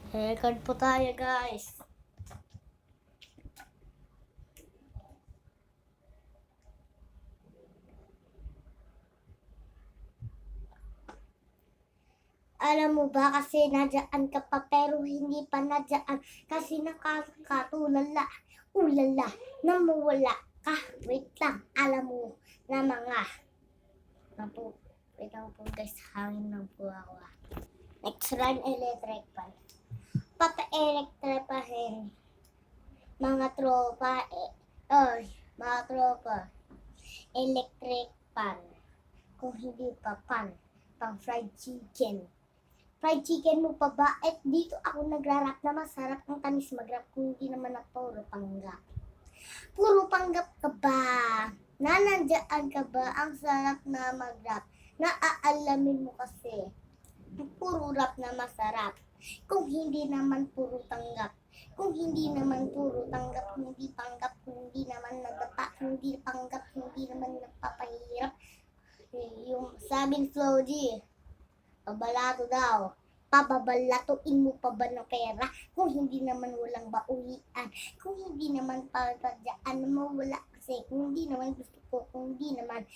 Record po tayo, guys. Alam mo ba kasi nadyan ka pa pero hindi pa nadyan kasi nakakatulala, ulala, namawala ka. Wait lang, alam mo na mga wait lang po guys, hangin lang po ako. Next run, electric pan. Papa-electric pahin. Mga tropa, mga tropa, electric pan. Kung hindi pa pan, pang fried chicken. Fried chicken mo pa ba? At dito ako nagrarap na masarap ang tamis magrap kung hindi naman na puro panggap. Puro panggap ka ba? Nanandyan ka ba? Ang sarap na magrap. Naaalamin mo kasi. Puro rap na masarap. Kung hindi naman puro tanggap. Kung hindi naman puro tanggap, hindi panggap, hindi naman nadapa, hindi panggap, hindi naman napapahirap. Yung sabi ni Flo G, pabalato daw. Pababalatuin mo pa ba ng pera? Kung hindi naman walang baulian. Kung hindi naman papadyaan mo wala kasi. Kung hindi naman gusto ko. Kung hindi naman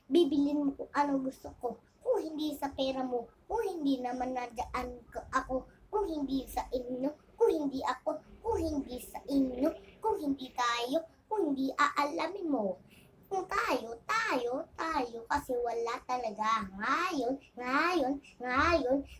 bibilin mo kung ano gusto ko. Kung hindi sa pera mo. Kung hindi naman nadyan ako. Kung hindi sa inyo. Kung hindi ako. Kung hindi sa inyo. Kung hindi tayo. Kung hindi aalamin mo. Kung tayo, kasi wala talaga. Ngayon,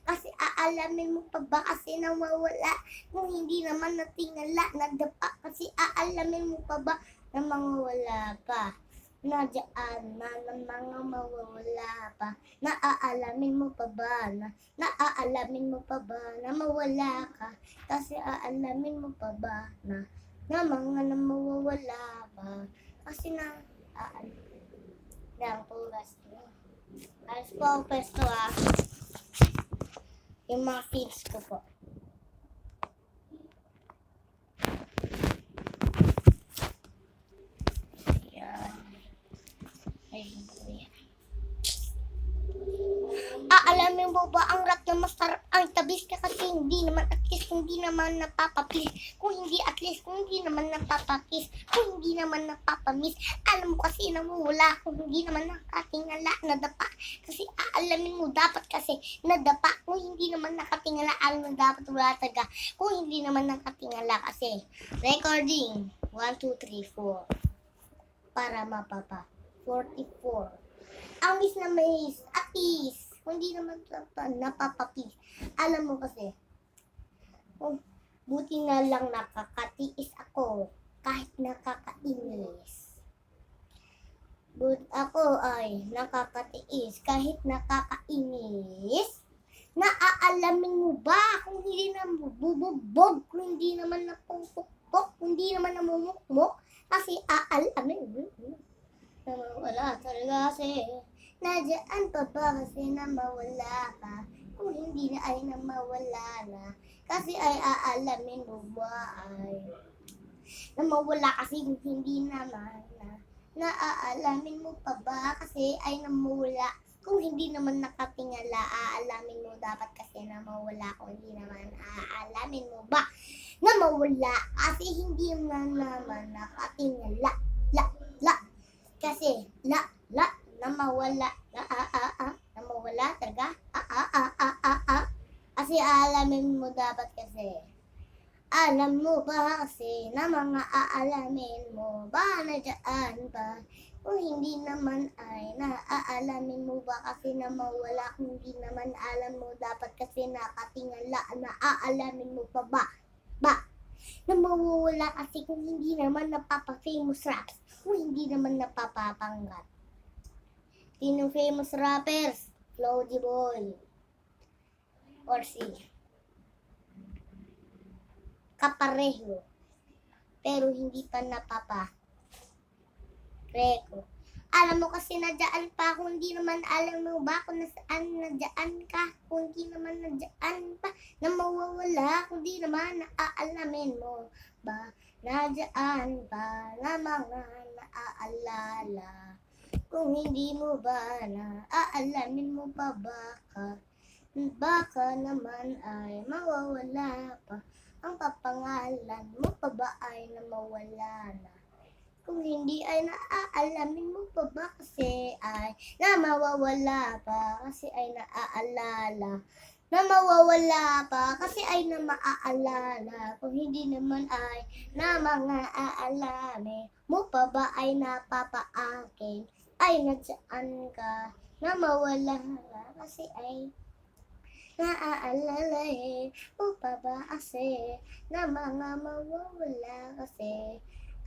kasi aalamin mo pa ba kasi nawawala. Kung hindi naman natingala, nadapa, kasi aalamin mo pa ba na mawawala pa. Nadyan na ng mga mawawala pa. Naaalamin mo pa ba naaalamin mo pa ba na mawala ka. Kasi aalamin mo pa ba na mga na mawawala pa. Kasi Dang po gasto. Alas po ang pesto yung mga feeds ko po. Ayan. Ayun po yan. Aalamin mo ba ang rap na masarap ang tabis ka kasi hindi naman at least hindi naman napapapis. Kung hindi at least kung hindi naman napapakis. Kung hindi naman napapamiss. Alam mo kasi namumula kung hindi naman nakatingala nadapa. Kasi aalamin mo dapat kasi nadapa. Kung hindi naman nakatingala alam mo dapat wala taga. Kung hindi naman nakatingala kasi. Recording 1, 2, 3, 4 para mapapa 44. Ang miss na miss atis. Hindi naman napapapis. Alam mo kasi, buti na lang nakakatiis ako kahit nakakainis. Ako ay nakakatiis kahit nakakainis. Naaalamin mo ba kung hindi na bububog, kung hindi naman napupukpok, kung hindi naman namumukmok, kasi aalamin mo. Wala talaga kasi. Nadyan pa ba kasi na mawala ka? Kung hindi na ay na mawala na. Kasi ay aalamin mo ba ay na mawala kasi hindi naman na. Naaalamin mo pa ba kasi ay namawala? Kung hindi naman nakatingala, aalamin mo dapat kasi na mawala. Kung hindi naman aalamin mo ba na mawala kasi hindi naman nakatingala. Kasi na mawala na mawala talaga kasi aalamin mo dapat kasi alam mo ba kasi na mga aalamin mo ba na dyan ba kung hindi naman ay naaalamin mo ba kasi na mawala kung hindi naman alam mo dapat kasi nakatingala na aalamin mo pa ba na mawawala kasi kung hindi naman napapa-famous raps kung hindi naman napapapanggat. Sinong famous rappers? Flo G Boy. Or si kapareho. Pero hindi pa napapa-reko. Alam mo kasi nadyan pa, kung hindi naman alam mo ba kung nasaan nadyan ka, kung hindi naman nadyan pa, na mawawala, kung hindi naman naaalamin mo ba, nadyan pa na mga naaalala. Kung hindi mo ba na aalamin mo pa ba ka Baka naman ay mawawala pa. Ang kapangalan mo pa ba ay na mawala na? Kung hindi ay naaalamin mo pa ba kasi ay na mawawala pa kasi ay naaalala. Na mawawala pa kasi ay na maaalala. Kung hindi naman ay na mga aalame mo pa ba ay napapaakin ay nadyaan ka na mawala na kasi ay naaalalahin mo pa ba kasi na mga mawawala kasi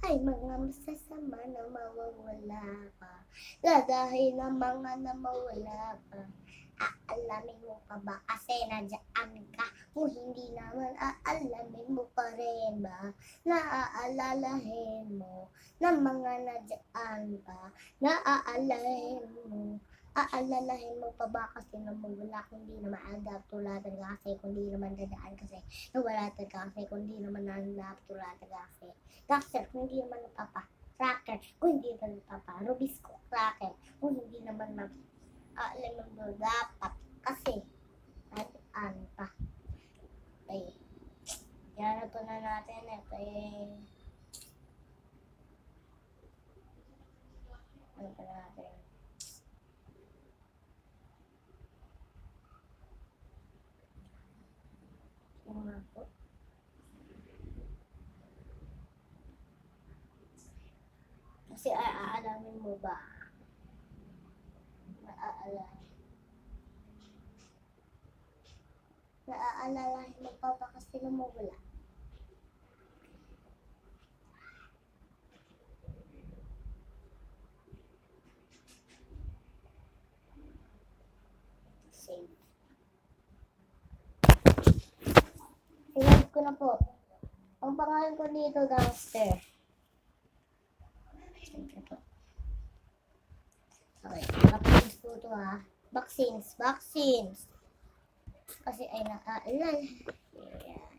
ay mga masasama na mawawala pa. Dahil na mga na mawala pa. Aalamin mo pa ba kasi nandiyan ka? Kung hindi naman aalamin mo pa rin ba? Naaalalahin mo na mga nandiyan pa. Naaalalahin mo. Aalalahin mo pa ba kasi na mawala kundi naman adaptulatan ka kasi kundi naman dadaan kasi nawala ka kasi kundi naman adaptulatan ka kasi Doctor, kung hindi naman napapa-cracker, kung hindi naman napapa-rubisco cracker, kung hindi naman alam mo dapat kasi nadaan pa. Okay. Yan na to na natin eh. Kaya ano pa natin? Yung nga po. Kasi aalamin mo ba? Naaalalahin mo pa ba kasi namawala? Save. Sinave ko na po. Ang pangalan ko dito, gangster. Okay, upload po ito ha. Vaccines. Kasi ay naaalala. Ayan.